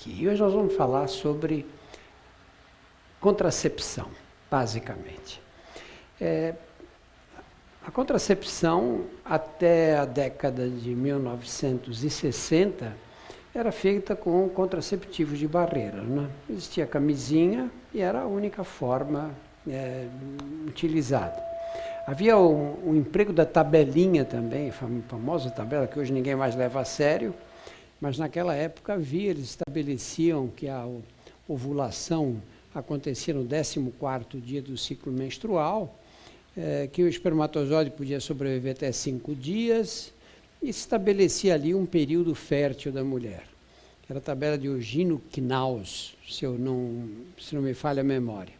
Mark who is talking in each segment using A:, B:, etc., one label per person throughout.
A: E hoje nós vamos falar sobre contracepção, basicamente. A contracepção, até a década de 1960, era feita com contraceptivos de barreira, né? Existia camisinha e era a única forma utilizada. Havia o emprego da tabelinha também, a famosa tabela que hoje ninguém mais leva a sério, mas naquela época havia, eles estabeleciam que a ovulação acontecia no 14º dia do ciclo menstrual, que o espermatozoide podia sobreviver até 5 dias, e se estabelecia ali um período fértil da mulher. Era a tabela de Eugênio Knaus, se não me falha a memória.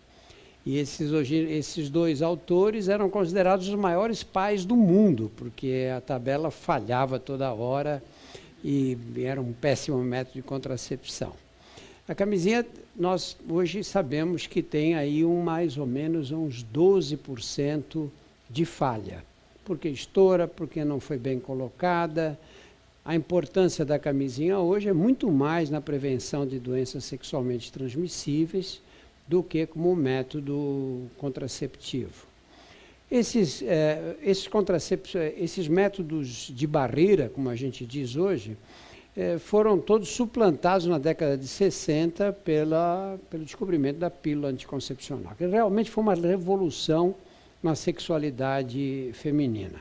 A: E esses dois autores eram considerados os maiores pais do mundo, porque a tabela falhava toda hora, e era um péssimo método de contracepção. A camisinha, nós hoje sabemos que tem aí mais ou menos uns 12% de falha, porque estoura, porque não foi bem colocada. A importância da camisinha hoje é muito mais na prevenção de doenças sexualmente transmissíveis do que como método contraceptivo. Esses métodos de barreira, como a gente diz hoje, foram todos suplantados na década de 60 pelo descobrimento da pílula anticoncepcional, que realmente foi uma revolução na sexualidade feminina,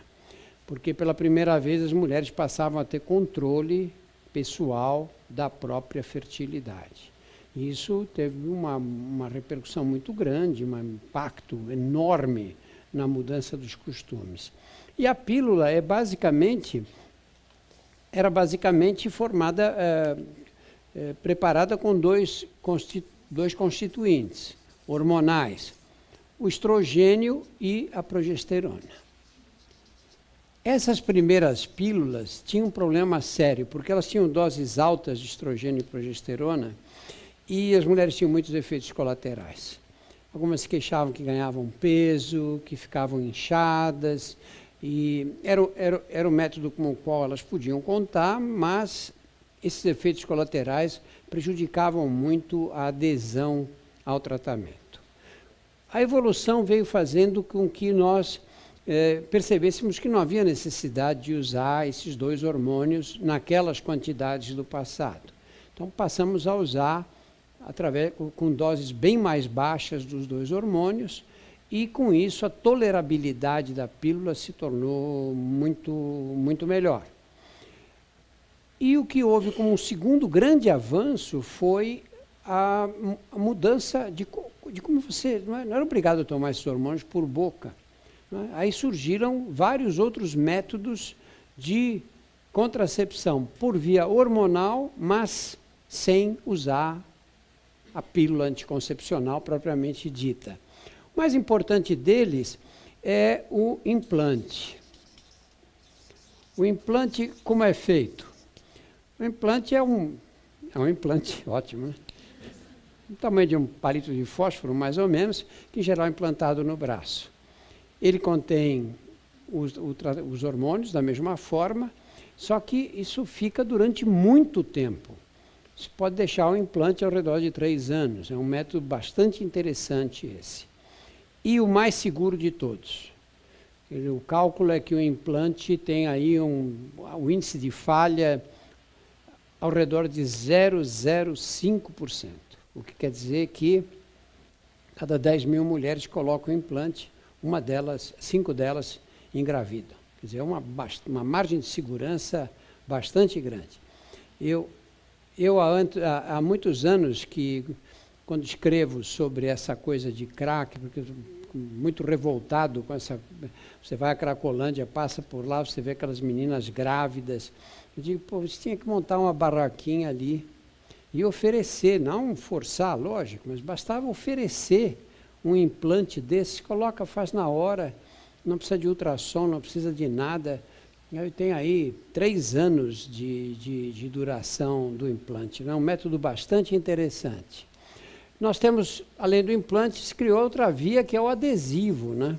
A: porque pela primeira vez as mulheres passavam a ter controle pessoal da própria fertilidade. Isso teve uma repercussão muito grande, um impacto enorme na mudança dos costumes. E a pílula era basicamente preparada com dois constituintes hormonais, o estrogênio e a progesterona. Essas primeiras pílulas tinham um problema sério, porque elas tinham doses altas de estrogênio e progesterona, e as mulheres tinham muitos efeitos colaterais. Algumas se queixavam que ganhavam peso, que ficavam inchadas, e era um método com o qual elas podiam contar, mas esses efeitos colaterais prejudicavam muito a adesão ao tratamento. A evolução veio fazendo com que nós percebêssemos que não havia necessidade de usar esses dois hormônios naquelas quantidades do passado. Então passamos a usar com doses bem mais baixas dos dois hormônios, e com isso a tolerabilidade da pílula se tornou muito melhor. E o que houve como um segundo grande avanço foi a mudança de como você não era obrigado a tomar esses hormônios por boca, né? Aí surgiram vários outros métodos de contracepção por via hormonal, mas sem usar a pílula anticoncepcional propriamente dita. O mais importante deles é o implante. O implante, como é feito? O implante é um implante ótimo, né? O tamanho de um palito de fósforo, mais ou menos, que em geral é implantado no braço. Ele contém os hormônios da mesma forma, só que isso fica durante muito tempo. Você pode deixar o implante ao redor de 3 anos. É um método bastante interessante esse. E o mais seguro de todos. O cálculo é que o implante tem aí o índice de falha ao redor de 0,05%. O que quer dizer que cada 10 mil mulheres colocam o implante, 5 delas engravidam. Quer dizer, é uma margem de segurança bastante grande. Há muitos anos que, quando escrevo sobre essa coisa de crack, porque eu estou muito revoltado com essa... Você vai à Cracolândia, passa por lá, você vê aquelas meninas grávidas. Eu digo, você tinha que montar uma barraquinha ali e oferecer, não forçar, lógico, mas bastava oferecer um implante desse, faz na hora, não precisa de ultrassom, não precisa de nada. Tem aí 3 anos de duração do implante, né? Um método bastante interessante. Nós temos, além do implante, se criou outra via, que é o adesivo, né?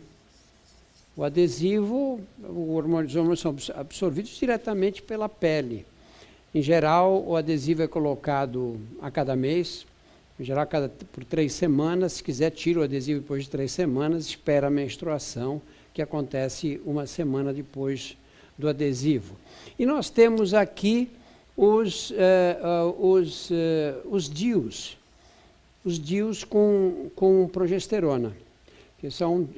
A: O adesivo, os hormônios são absorvidos diretamente pela pele. Em geral, o adesivo é colocado a cada mês, em geral, por 3 semanas. Se quiser, tira o adesivo depois de 3 semanas, espera a menstruação, que acontece 1 semana depois do adesivo. E nós temos aqui os DIUs, os DIUs com progesterona, que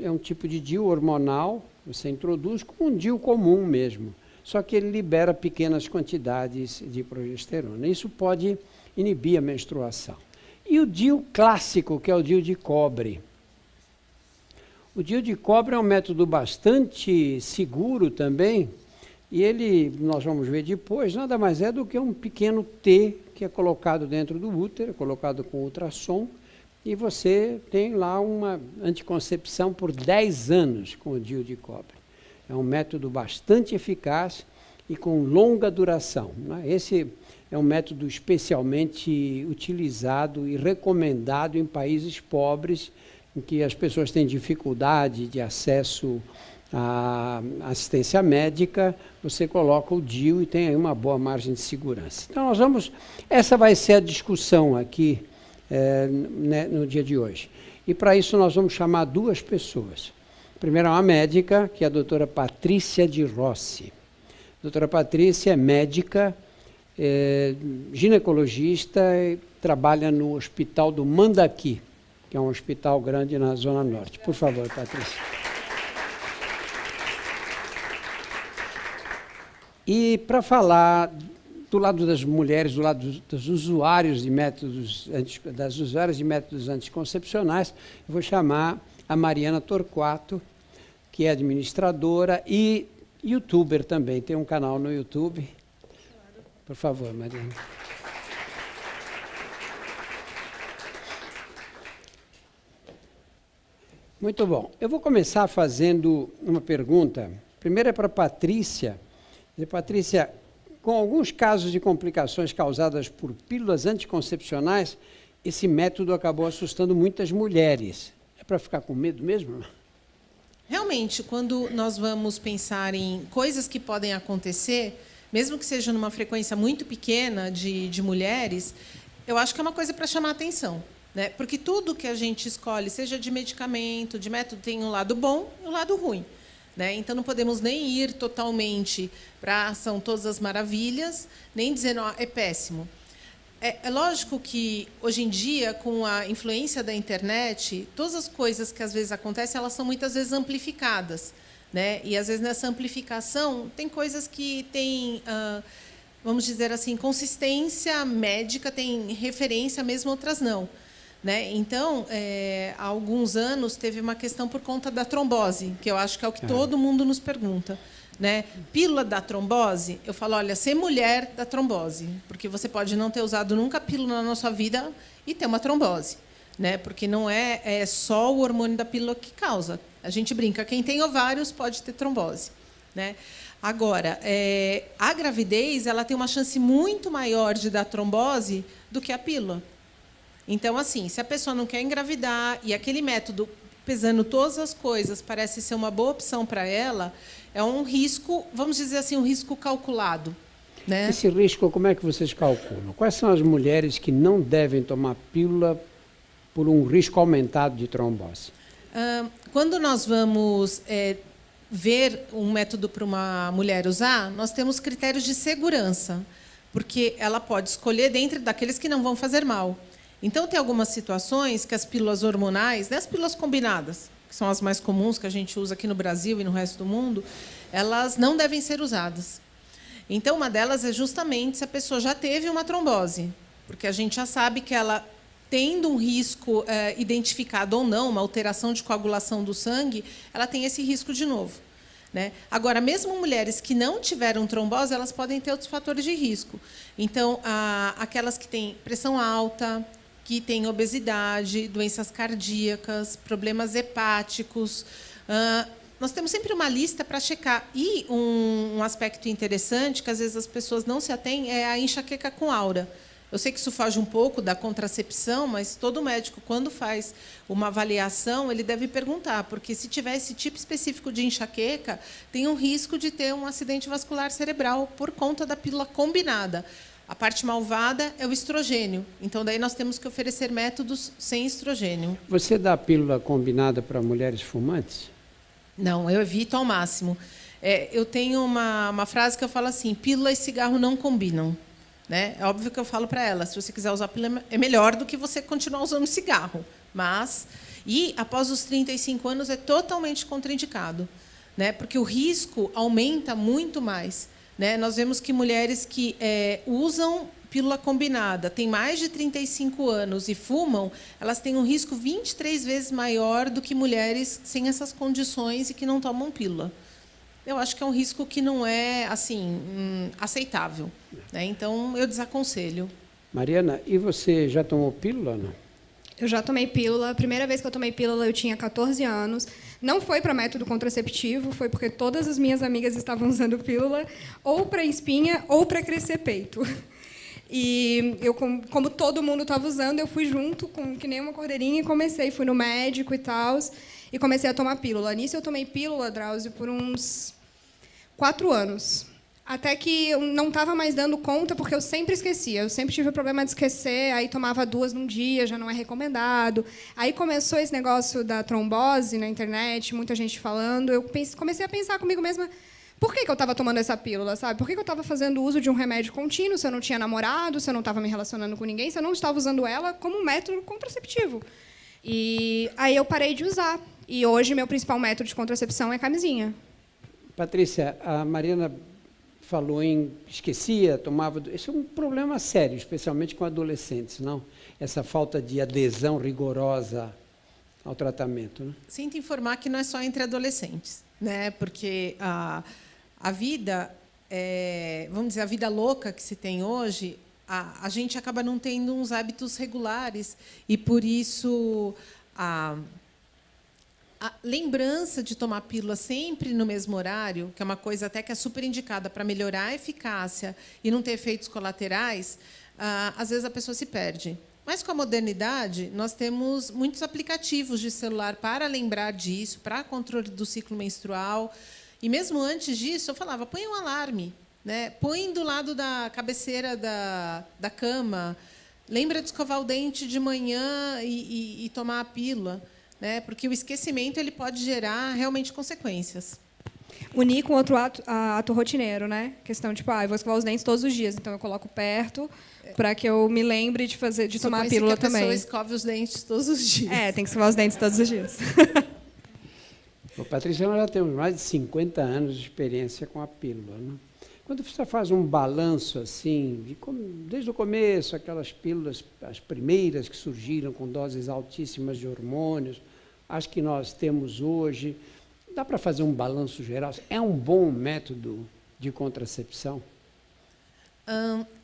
A: é um tipo de DIU hormonal, você introduz como um DIU comum mesmo, só que ele libera pequenas quantidades de progesterona. Isso pode inibir a menstruação. E o DIU clássico, que é o DIU de cobre. O DIU de cobre é um método bastante seguro também, e ele, nós vamos ver depois, nada mais é do que um pequeno T que é colocado dentro do útero, colocado com ultrassom, e você tem lá uma anticoncepção por 10 anos com o DIU de cobre. É um método bastante eficaz e com longa duração, né? Esse é um método especialmente utilizado e recomendado em países pobres, em que as pessoas têm dificuldade de acesso à assistência médica. Você coloca o DIU e tem aí uma boa margem de segurança. Então, essa vai ser a discussão aqui no dia de hoje. E para isso nós vamos chamar 2 pessoas. Primeiro é uma médica, que é a doutora Patrícia de Rossi. A doutora Patrícia é médica, ginecologista, e trabalha no Hospital do Mandaqui, que é um hospital grande na Zona Norte. Por favor, Patrícia. E para falar do lado das mulheres, do lado dos usuários de métodos, das usuárias de métodos anticoncepcionais, eu vou chamar a Mariana Torquato, que é administradora e youtuber também, tem um canal no YouTube. Por favor, Mariana. Muito bom. Eu vou começar fazendo uma pergunta. Primeiro é para a Patrícia. Patrícia, com alguns casos de complicações causadas por pílulas anticoncepcionais, esse método acabou assustando muitas mulheres. É para ficar com medo mesmo?
B: Realmente, quando nós vamos pensar em coisas que podem acontecer, mesmo que seja numa frequência muito pequena de mulheres, eu acho que é uma coisa para chamar a atenção, né? Porque tudo que a gente escolhe, seja de medicamento, de método, tem um lado bom e um lado ruim, né? Então, não podemos nem ir totalmente para são todas as maravilhas, nem dizer, não, é péssimo. É lógico que, hoje em dia, com a influência da internet, todas as coisas que, às vezes, acontecem, elas são, muitas vezes, amplificadas, né? E, às vezes, nessa amplificação, tem coisas que têm, vamos dizer assim, consistência médica, tem referência, mesmo outras não, né? Então, há alguns anos, teve uma questão por conta da trombose, que eu acho que é o que todo mundo nos pergunta, né? Pílula da trombose, eu falo, olha, ser mulher da trombose, porque você pode não ter usado nunca pílula na sua vida e ter uma trombose, né? Porque não é só o hormônio da pílula que causa. A gente brinca, quem tem ovários pode ter trombose, né? Agora, a gravidez, ela tem uma chance muito maior de dar trombose do que a pílula. Então, assim, se a pessoa não quer engravidar e aquele método, pesando todas as coisas, parece ser uma boa opção para ela, é um risco, vamos dizer assim, um risco calculado, né?
A: Esse risco, como é que vocês calculam? Quais são as mulheres que não devem tomar pílula por um risco aumentado de trombose?
B: Quando nós vamos ver um método para uma mulher usar, nós temos critérios de segurança, porque ela pode escolher dentro daqueles que não vão fazer mal. Então, tem algumas situações que as pílulas hormonais, né, as pílulas combinadas, que são as mais comuns que a gente usa aqui no Brasil e no resto do mundo, elas não devem ser usadas. Então, uma delas é justamente se a pessoa já teve uma trombose, porque a gente já sabe que ela, tendo um risco identificado ou não, uma alteração de coagulação do sangue, ela tem esse risco de novo, né? Agora, mesmo mulheres que não tiveram trombose, elas podem ter outros fatores de risco. Então, aquelas que têm pressão alta, que têm obesidade, doenças cardíacas, problemas hepáticos. Nós temos sempre uma lista para checar. E um aspecto interessante, que às vezes as pessoas não se atêm, é a enxaqueca com aura. Eu sei que isso foge um pouco da contracepção, mas todo médico, quando faz uma avaliação, ele deve perguntar, porque se tiver esse tipo específico de enxaqueca, tem um risco de ter um acidente vascular cerebral por conta da pílula combinada. A parte malvada é o estrogênio. Então, daí nós temos que oferecer métodos sem estrogênio.
A: Você dá pílula combinada para mulheres fumantes?
B: Não, eu evito ao máximo. Eu tenho uma frase que eu falo assim: pílula e cigarro não combinam. Né? É óbvio que eu falo para ela, se você quiser usar pílula, é melhor do que você continuar usando cigarro. E após os 35 anos é totalmente contraindicado, né? Porque o risco aumenta muito mais. Né? Nós vemos que mulheres que usam pílula combinada, têm mais de 35 anos e fumam, elas têm um risco 23 vezes maior do que mulheres sem essas condições e que não tomam pílula. Eu acho que é um risco que não é assim aceitável. Né? Então, eu desaconselho.
A: Mariana, e você já tomou pílula, não?
C: Eu já tomei pílula. A primeira vez que eu tomei pílula, eu tinha 14 anos. Não foi para método contraceptivo, foi porque todas as minhas amigas estavam usando pílula, ou para espinha, ou para crescer peito. E eu, como todo mundo estava usando, eu fui junto, que nem uma cordeirinha, e fui no médico e tal, e comecei a tomar pílula. Nisso, eu tomei pílula, Drauzio, por uns 4 anos. Até que eu não estava mais dando conta, porque eu sempre esquecia. Eu sempre tive o problema de esquecer, aí tomava 2 num dia, já não é recomendado. Aí começou esse negócio da trombose na internet, muita gente falando. Eu comecei a pensar comigo mesma, por que eu estava tomando essa pílula, sabe? Por que eu estava fazendo uso de um remédio contínuo, se eu não tinha namorado, se eu não estava me relacionando com ninguém, se eu não estava usando ela como um método contraceptivo? E aí eu parei de usar. E hoje, meu principal método de contracepção é camisinha.
A: Patrícia, a Mariana falou em esquecia, tomava... Isso é um problema sério, especialmente com adolescentes, não? Essa falta de adesão rigorosa ao tratamento. Né?
B: Sinto informar que não é só entre adolescentes, né? Porque a vida, vamos dizer, a vida louca que se tem hoje, a gente acaba não tendo uns hábitos regulares e, por isso, a lembrança de tomar pílula sempre no mesmo horário, que é uma coisa até que é super indicada para melhorar a eficácia e não ter efeitos colaterais, às vezes a pessoa se perde. Mas, com a modernidade, nós temos muitos aplicativos de celular para lembrar disso, para controle do ciclo menstrual. E, mesmo antes disso, eu falava, põe um alarme, né? Põe do lado da cabeceira da cama, lembra de escovar o dente de manhã e tomar a pílula. Né? Porque o esquecimento ele pode gerar realmente consequências.
C: Unir com outro ato rotineiro, né? Questão tipo, eu vou escovar os dentes todos os dias, então eu coloco perto para que eu me lembre de tomar a pílula
B: que a
C: também.
B: pessoa escove os dentes todos os dias.
C: Tem que escovar os dentes todos os dias.
A: Patrícia, nós já temos mais de 50 anos de experiência com a pílula. Né? Quando você faz um balanço assim, desde o começo, aquelas pílulas, as primeiras que surgiram com doses altíssimas de hormônios, as que nós temos hoje, dá para fazer um balanço geral? É um bom método de contracepção?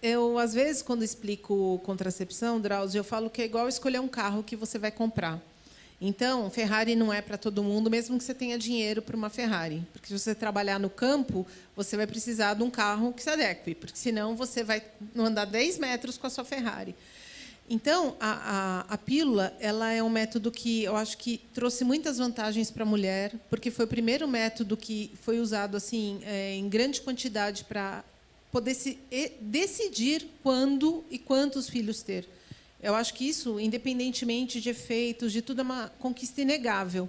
B: Eu, às vezes, quando explico contracepção, Drauzio, eu falo que é igual escolher um carro que você vai comprar. Então, Ferrari não é para todo mundo, mesmo que você tenha dinheiro para uma Ferrari. Porque, se você trabalhar no campo, você vai precisar de um carro que se adeque, porque, senão, você vai andar 10 metros com a sua Ferrari. Então, a pílula ela é um método que eu acho que trouxe muitas vantagens para a mulher, porque foi o primeiro método que foi usado assim em grande quantidade para poder decidir quando e quantos filhos ter. Eu acho que isso, independentemente de efeitos, de tudo, é uma conquista inegável.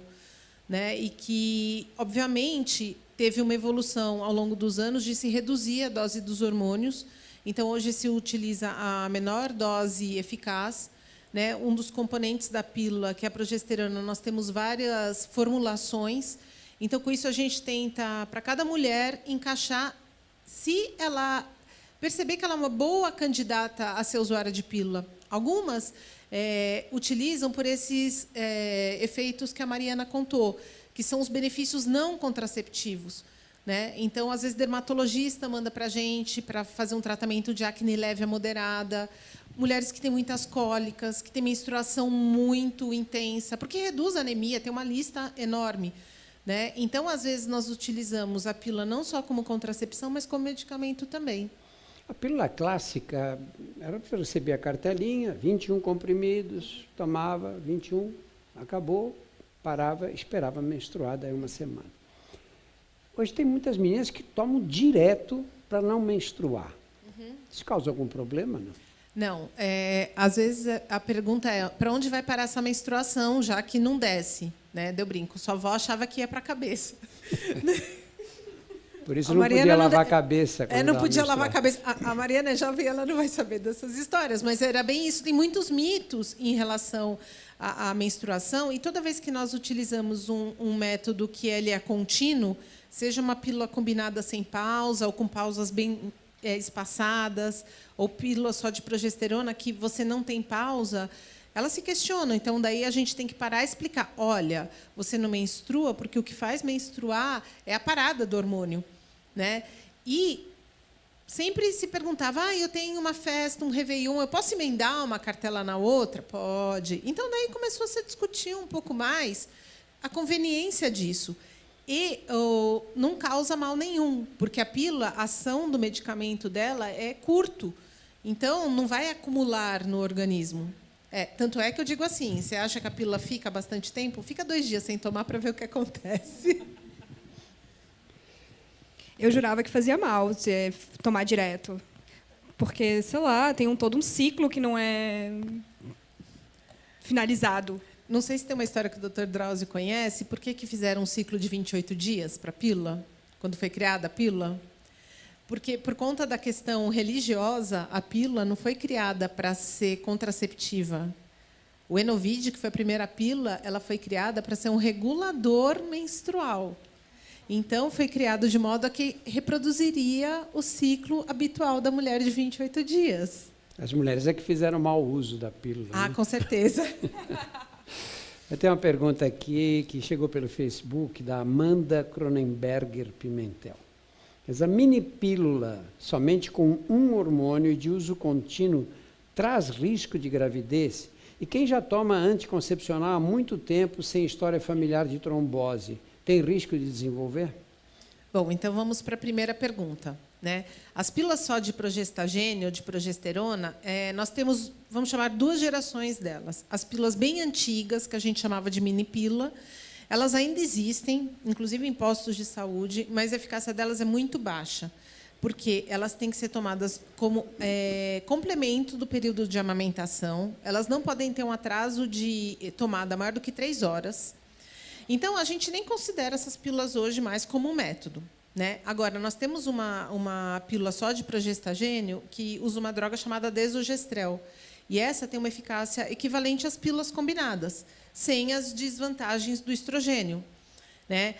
B: Né? E que, obviamente, teve uma evolução ao longo dos anos de se reduzir a dose dos hormônios. Então, hoje se utiliza a menor dose eficaz. Né? Um dos componentes da pílula, que é a progesterona, nós temos várias formulações. Então, com isso, a gente tenta, para cada mulher, encaixar, se ela perceber que ela é uma boa candidata a ser usuária de pílula. Algumas utilizam por esses efeitos que a Mariana contou, que são os benefícios não contraceptivos. Né? Então, às vezes, dermatologista manda para a gente para fazer um tratamento de acne leve a moderada, mulheres que têm muitas cólicas, que têm menstruação muito intensa, porque reduz a anemia, tem uma lista enorme. Né? Então, às vezes, nós utilizamos a pílula não só como contracepção, mas como medicamento também.
A: A pílula clássica era para receber a cartelinha, 21 comprimidos, tomava 21, acabou, parava, esperava menstruar daí uma semana. Hoje tem muitas meninas que tomam direto para não menstruar. Isso causa algum problema, não?
B: Não. Às vezes a pergunta é para onde vai parar essa menstruação, já que não desce, né? Deu brinco. Sua avó achava que ia para a cabeça.
A: Por isso não podia lavar a cabeça.
B: Não podia lavar a cabeça. A Mariana é jovem, ela não vai saber dessas histórias, mas era bem isso. Tem muitos mitos em relação à menstruação, e toda vez que nós utilizamos um método que ele é contínuo, seja uma pílula combinada sem pausa, ou com pausas bem espaçadas, ou pílula só de progesterona, que você não tem pausa, elas se questionam. Então, daí a gente tem que parar e explicar. Olha, você não menstrua porque o que faz menstruar é a parada do hormônio, né? E sempre se perguntava, eu tenho uma festa, um réveillon, eu posso emendar uma cartela na outra? Pode. Então, daí começou a se discutir um pouco mais a conveniência disso. E não causa mal nenhum, porque a pílula, a ação do medicamento dela é curto. Então, não vai acumular no organismo. Tanto é que eu digo assim, você acha que a pílula fica bastante tempo? Fica 2 dias sem tomar para ver o que acontece.
C: Eu jurava que fazia mal você tomar direto. Porque, sei lá, tem todo um ciclo que não é finalizado.
B: Não sei se tem uma história que o Dr. Drauzio conhece. Por que fizeram um ciclo de 28 dias para a pílula, quando foi criada a pílula? Porque, por conta da questão religiosa, a pílula não foi criada para ser contraceptiva. O Enovide, que foi a primeira pílula, ela foi criada para ser um regulador menstrual. Então, foi criado de modo a que reproduziria o ciclo habitual da mulher de 28 dias.
A: As mulheres é que fizeram mau uso da pílula.
B: Ah,
A: né?
B: com certeza.
A: Eu tenho uma pergunta aqui que chegou pelo Facebook, da Amanda Cronenberger Pimentel. Essa mini pílula, somente com um hormônio de uso contínuo, traz risco de gravidez? E quem já toma anticoncepcional há muito tempo, sem história familiar de trombose, tem risco de desenvolver?
B: Bom, então vamos para a primeira pergunta, né? As pílulas só de progestagênio, de progesterona, nós temos, vamos chamar, 2 gerações delas. As pílulas bem antigas, que a gente chamava de mini pílula, elas ainda existem, inclusive em postos de saúde, mas a eficácia delas é muito baixa, porque elas têm que ser tomadas como complemento do período de amamentação. Elas não podem ter um atraso de tomada maior do que 3 horas. Então, a gente nem considera essas pílulas hoje mais como um método, né? Agora, nós temos uma pílula só de progestagênio que usa uma droga chamada desogestrel. E essa tem uma eficácia equivalente às pílulas combinadas, sem as desvantagens do estrogênio, né?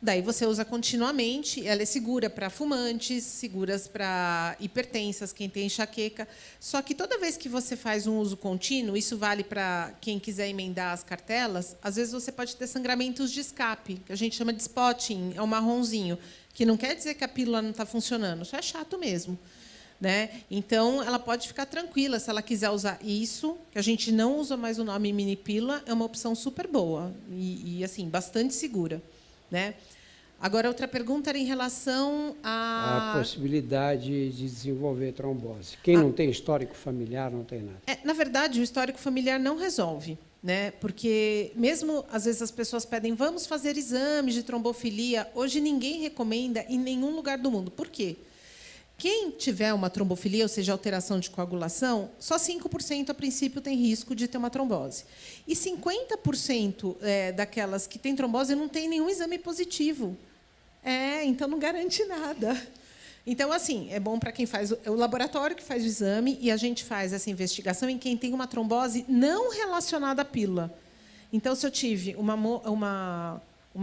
B: Daí você usa continuamente, ela é segura para fumantes, seguras para hipertensas, quem tem enxaqueca. Só que toda vez que você faz um uso contínuo, isso vale para quem quiser emendar as cartelas, às vezes você pode ter sangramentos de escape, que a gente chama de spotting, é um marronzinho, que não quer dizer que a pílula não está funcionando, isso é chato mesmo, né? Então, ela pode ficar tranquila se ela quiser usar isso, que a gente não usa mais o nome mini pílula, é uma opção super boa e assim, bastante segura, né? Agora, outra pergunta era em relação
A: a possibilidade de desenvolver trombose. Quem não tem histórico familiar não tem nada.
B: Na verdade, o histórico familiar não resolve, né? Porque, mesmo, às vezes, as pessoas pedem, vamos fazer exames de trombofilia. Hoje, ninguém recomenda em nenhum lugar do mundo. Por quê? Quem tiver uma trombofilia, ou seja, alteração de coagulação, só 5%, a princípio, tem risco de ter uma trombose. E 50% daquelas que têm trombose não tem nenhum exame positivo. Então não garante nada. Então, assim, é bom para quem faz o laboratório que faz o exame, e a gente faz essa investigação em quem tem uma trombose não relacionada à pílula. Então, se eu tive uma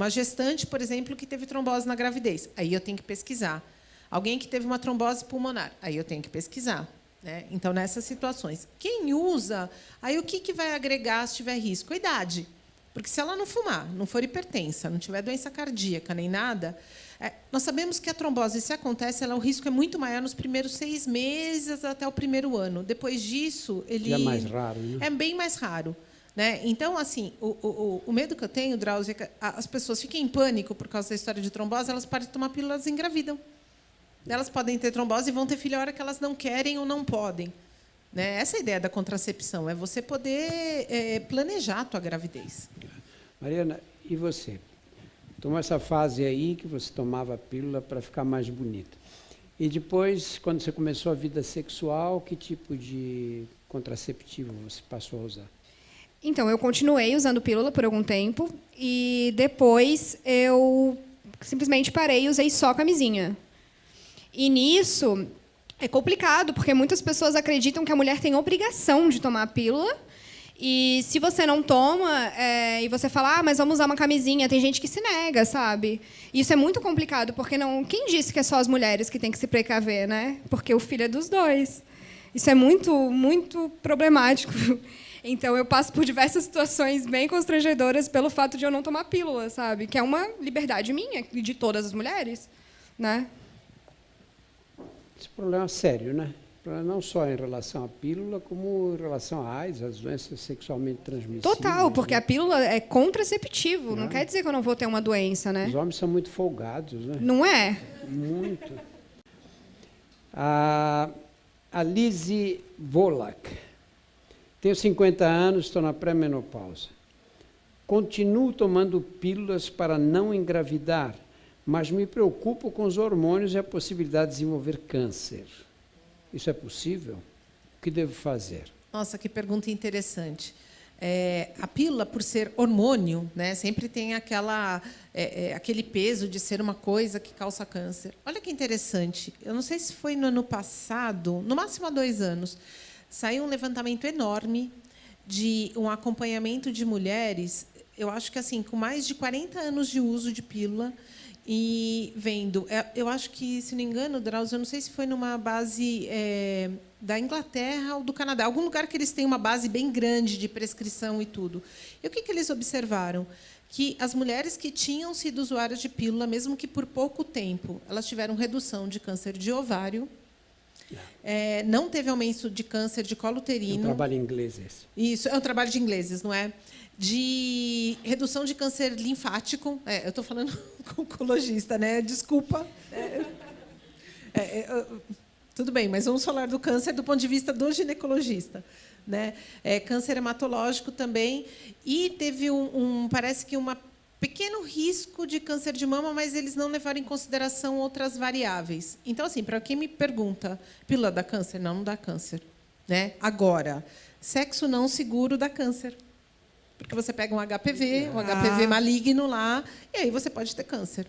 B: gestante, por exemplo, que teve trombose na gravidez, aí eu tenho que pesquisar. Alguém que teve uma trombose pulmonar, aí eu tenho que pesquisar, né? Então, nessas situações. Quem usa, aí o que vai agregar se tiver risco? A idade. Porque se ela não fumar, não for hipertensa, não tiver doença cardíaca nem nada, nós sabemos que a trombose, se acontece, o risco é muito maior nos primeiros 6 meses até o 1º ano. Depois disso, ele...
A: É mais raro, né?
B: É bem mais raro, né? Então, assim, o medo que eu tenho, Drauzio, é que as pessoas fiquem em pânico por causa da história de trombose, elas param de tomar pílulas e engravidam. Elas podem ter trombose e vão ter filho a hora que elas não querem ou não podem. Né? Essa é a ideia da contracepção, é você poder planejar a tua gravidez.
A: Mariana, e você? Tomou essa fase aí que você tomava a pílula para ficar mais bonita. E depois, quando você começou a vida sexual, que tipo de contraceptivo você passou a usar?
C: Então, eu continuei usando pílula por algum tempo e depois eu simplesmente parei e usei só camisinha. E nisso é complicado, porque muitas pessoas acreditam que a mulher tem obrigação de tomar a pílula. E se você não toma, e você fala, mas vamos usar uma camisinha, tem gente que se nega, sabe? Isso é muito complicado, porque não. Quem disse que é só as mulheres que têm que se precaver, né? Porque o filho é dos dois. Isso é muito, muito problemático. Então, eu passo por diversas situações bem constrangedoras pelo fato de eu não tomar pílula, sabe? Que é uma liberdade minha e de todas as mulheres, né?
A: Esse problema é sério, né? Não só em relação à pílula, como em relação à AIDS, às doenças sexualmente transmissíveis.
C: Total, porque
A: né?
C: a pílula é contraceptivo, não quer dizer que eu não vou ter uma doença, né?
A: Os homens são muito folgados, né?
C: Não é?
A: Muito. A Lizzie Volak. Tenho 50 anos, estou na pré-menopausa. Continuo tomando pílulas para não engravidar, mas me preocupo com os hormônios e a possibilidade de desenvolver câncer. Isso é possível? O que devo fazer?
B: Nossa, que pergunta interessante. A pílula, por ser hormônio, né, sempre tem aquele peso de ser uma coisa que causa câncer. Olha que interessante. Eu não sei se foi no ano passado, no máximo há 2 anos, saiu um levantamento enorme de um acompanhamento de mulheres, eu acho que assim, com mais de 40 anos de uso de pílula, e vendo, eu acho que, se não me engano, Drauzio, eu não sei se foi numa base da Inglaterra ou do Canadá, algum lugar que eles têm uma base bem grande de prescrição e tudo. E o que eles observaram? Que as mulheres que tinham sido usuárias de pílula, mesmo que por pouco tempo, elas tiveram redução de câncer de ovário, não teve aumento de câncer de colo uterino.
A: É um trabalho inglês esse.
B: Isso, é um trabalho de ingleses, não é? De redução de câncer linfático. Eu estou falando com oncologista, né? Desculpa. Tudo bem, mas vamos falar do câncer do ponto de vista do ginecologista. Né? Câncer hematológico também. E teve parece que um pequeno risco de câncer de mama, mas eles não levaram em consideração outras variáveis. Então, assim, para quem me pergunta, pílula dá câncer? Não, não dá câncer. Né? Agora, sexo não seguro dá câncer. Porque você pega um HPV maligno lá, e aí você pode ter câncer.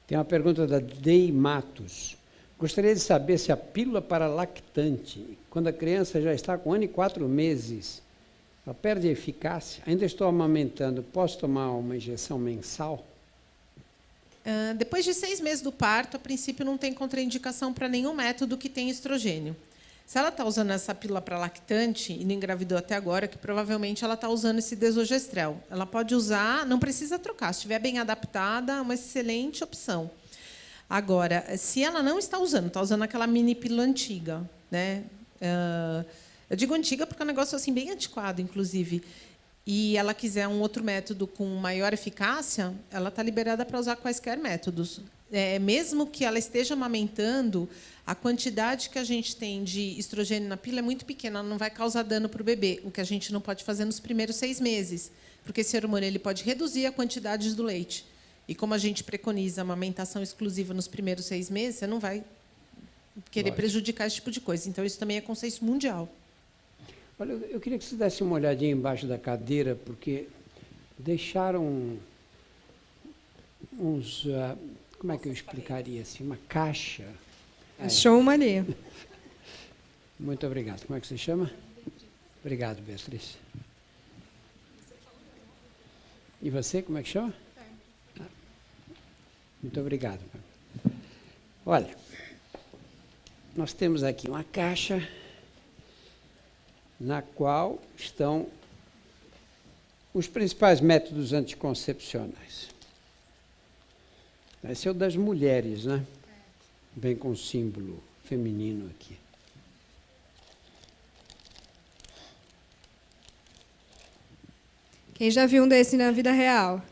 A: Tem uma pergunta da Dei Matos. Gostaria de saber se a pílula para lactante, quando a criança já está com 1 ano e 4 meses, ela perde eficácia? Ainda estou amamentando, posso tomar uma injeção mensal?
B: Depois de 6 meses do parto, a princípio não tem contraindicação para nenhum método que tenha estrogênio. Se ela está usando essa pílula para lactante e não engravidou até agora, que provavelmente ela está usando esse desogestrel. Ela pode usar, não precisa trocar. Se estiver bem adaptada, é uma excelente opção. Agora, se ela não está usando aquela mini pílula antiga, né? Eu digo antiga porque é um negócio assim bem antiquado, inclusive, e ela quiser um outro método com maior eficácia, ela está liberada para usar quaisquer métodos. Mesmo que ela esteja amamentando, a quantidade que a gente tem de estrogênio na pílula é muito pequena, ela não vai causar dano para o bebê, o que a gente não pode fazer nos primeiros 6 meses, porque esse hormônio ele pode reduzir a quantidade do leite. E como a gente preconiza a amamentação exclusiva nos primeiros 6 meses, você não vai querer prejudicar esse tipo de coisa. Então, isso também é consenso mundial.
A: Olha, eu queria que você desse uma olhadinha embaixo da cadeira, porque deixaram uns... como é que eu explicaria assim? Uma caixa.
C: Achou uma ali.
A: Muito obrigado. Como é que você chama? Obrigado, Beatriz. E você, como é que chama? Muito obrigado. Olha, nós temos aqui uma caixa na qual estão os principais métodos anticoncepcionais. Esse é o das mulheres, né? Bem com o símbolo feminino aqui.
C: Quem já viu um desse na vida real?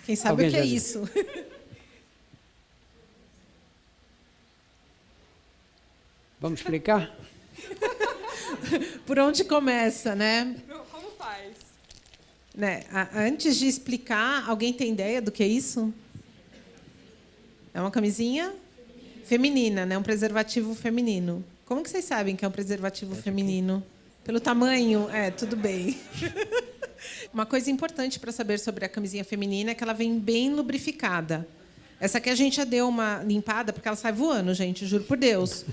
B: Quem sabe
A: Alguém
B: o que é
A: já viu?
B: isso?
A: Vamos explicar?
B: Por onde começa, né?
C: Como faz?
B: Né? Antes de explicar, alguém tem ideia do que é isso? É uma camisinha feminina, né? Um preservativo feminino. Como que vocês sabem que é um preservativo feminino? Pelo tamanho? Tudo bem. Uma coisa importante para saber sobre a camisinha feminina é que ela vem bem lubrificada. Essa aqui a gente já deu uma limpada, porque ela sai voando, gente, juro por Deus.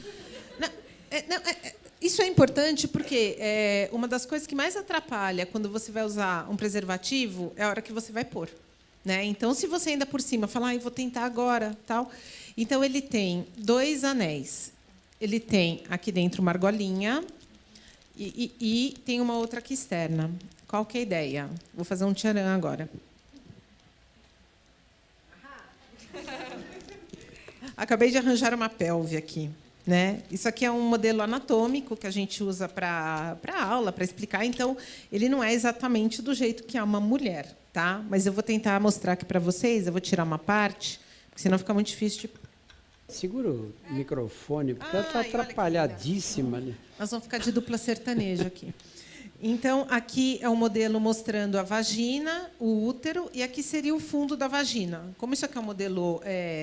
B: Isso é importante porque uma das coisas que mais atrapalha quando você vai usar um preservativo é a hora que você vai pôr. Né? Então, se você ainda por cima falar, vou tentar agora, tal. Então, ele tem 2 anéis. Ele tem aqui dentro uma argolinha e tem uma outra aqui externa. Qual que é a ideia? Vou fazer um tcharam agora. Acabei de arranjar uma pelve aqui. Né? Isso aqui é um modelo anatômico que a gente usa para aula, para explicar. Então, ele não é exatamente do jeito que é uma mulher. Tá? Mas eu vou tentar mostrar aqui para vocês. Eu vou tirar uma parte, porque senão fica muito difícil de...
A: Segura o microfone, porque ela está atrapalhadíssima. Né?
B: Nós vamos ficar de dupla sertaneja aqui. Então, aqui é um modelo mostrando a vagina, o útero, e aqui seria o fundo da vagina. Como isso aqui é um modelo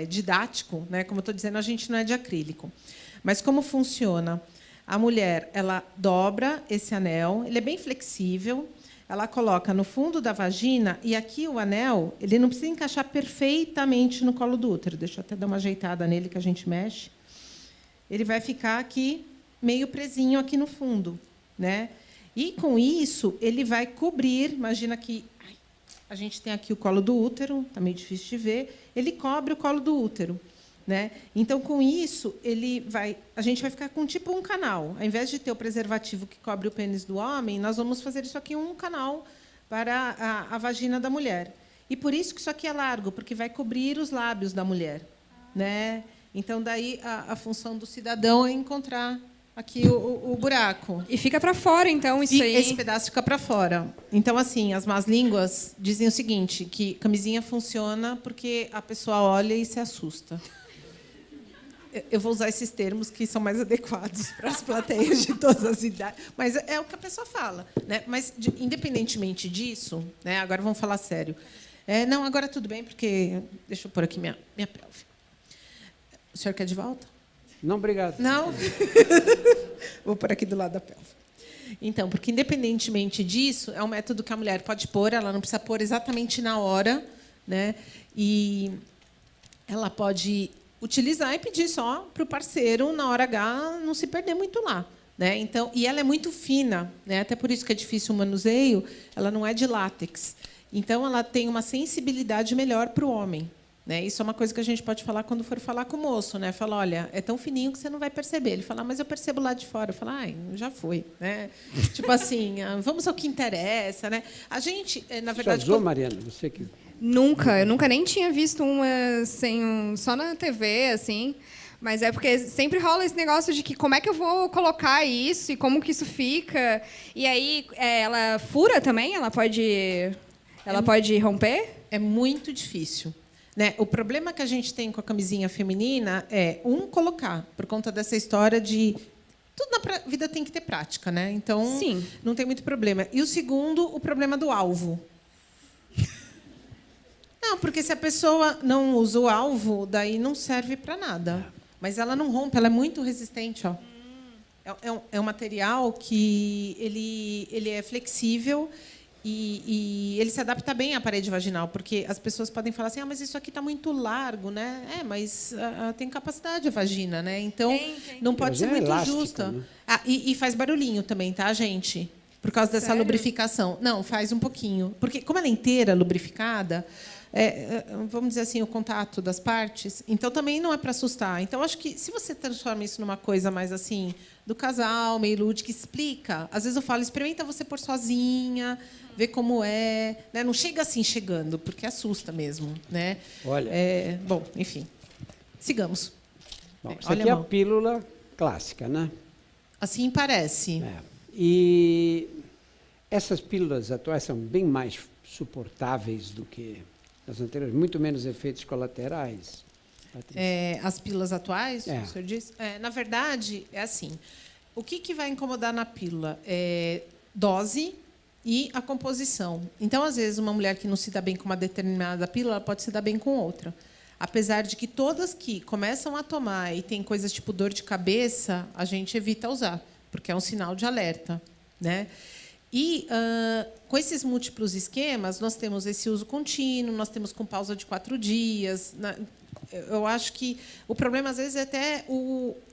B: didático, né? Como eu estou dizendo, a gente não é de acrílico. Mas como funciona? A mulher, ela dobra esse anel, ele é bem flexível, ela coloca no fundo da vagina, e aqui o anel, ele não precisa encaixar perfeitamente no colo do útero. Deixa eu até dar uma ajeitada nele, que a gente mexe. Ele vai ficar aqui, meio presinho aqui no fundo. Né? E, com isso, ele vai cobrir... Imagina que a gente tem aqui o colo do útero, está meio difícil de ver, ele cobre o colo do útero. Né? Então, com isso, a gente vai ficar com tipo um canal. Ao invés de ter o preservativo que cobre o pênis do homem, nós vamos fazer isso aqui um canal para a vagina da mulher. E por isso que isso aqui é largo, porque vai cobrir os lábios da mulher. Né? Então, daí a função do cidadão é encontrar aqui o buraco.
C: E fica para fora, então, isso aí.
B: Esse pedaço fica para fora. Então, assim, as más línguas dizem o seguinte, que camisinha funciona porque a pessoa olha e se assusta. Eu vou usar esses termos que são mais adequados para as plateias de todas as idades, mas é o que a pessoa fala. Né? Mas, independentemente disso, né, agora vamos falar sério. Não, agora tudo bem, porque... Deixa eu pôr aqui minha pelve. O senhor quer de volta?
A: Não, obrigado.
B: Não? Vou pôr aqui do lado da pelve. Então, porque, independentemente disso, é um método que a mulher pode pôr, ela não precisa pôr exatamente na hora, né? E ela pode utilizar e pedir só para o parceiro, na hora H, não se perder muito lá. Né? Então, e ela é muito fina, né? Até por isso que é difícil o manuseio, ela não é de látex. Então, ela tem uma sensibilidade melhor para o homem. Né? Isso é uma coisa que a gente pode falar quando for falar com o moço. Né? Fala, olha, é tão fininho que você não vai perceber. Ele fala, mas eu percebo lá de fora. Eu falo, já foi. Né? Tipo assim, vamos ao que interessa. Né? A gente, na verdade...
A: Já usou, Mariana? Você que...
C: Nunca. Eu nunca nem tinha visto uma só na TV, assim. Mas é porque sempre rola esse negócio de que como é que eu vou colocar isso e como que isso fica. E aí, ela fura também? Ela pode romper?
B: É muito difícil. Né? O problema que a gente tem com a camisinha feminina é, colocar, por conta dessa história de... Tudo na vida tem que ter prática, né? Então,
C: sim,
B: não tem muito problema. E o segundo, o problema do alvo. Não, porque se a pessoa não usa o alvo, daí não serve para nada. Mas ela não rompe, ela é muito resistente. Ó. É um material que ele é flexível e ele se adapta bem à parede vaginal, porque as pessoas podem falar assim, mas isso aqui está muito largo, né? Mas tem capacidade a vagina, né? Então não pode ser muito
A: elástica,
B: justa.
A: né?
B: E faz barulhinho também, tá, gente? Por causa dessa lubrificação. Não, faz um pouquinho. Porque como ela é inteira lubrificada, vamos dizer assim, o contato das partes, então também não é para assustar. Então, acho que se você transforma isso numa coisa mais assim, do casal, meio lúdica, explica. Às vezes eu falo, experimenta você pôr sozinha, ver como é. Né? Não chega assim chegando, porque assusta mesmo. Né?
A: Olha.
B: Bom, enfim. Sigamos.
A: Bom, isso aqui é a pílula clássica, né?
B: Assim parece.
A: E essas pílulas atuais são bem mais suportáveis do que as anteriores, muito menos efeitos colaterais. Patrícia?
B: As pílulas atuais,
A: É.
B: o senhor disse? Na verdade, é assim. O que vai incomodar na pílula? Dose e a composição. Então, às vezes, uma mulher que não se dá bem com uma determinada pílula pode se dar bem com outra. Apesar de que todas que começam a tomar e tem coisas tipo dor de cabeça, a gente evita usar, porque é um sinal de alerta, né? E, com esses múltiplos esquemas, nós temos esse uso contínuo, nós temos com pausa de 4 dias. Eu acho que o problema, às vezes, é até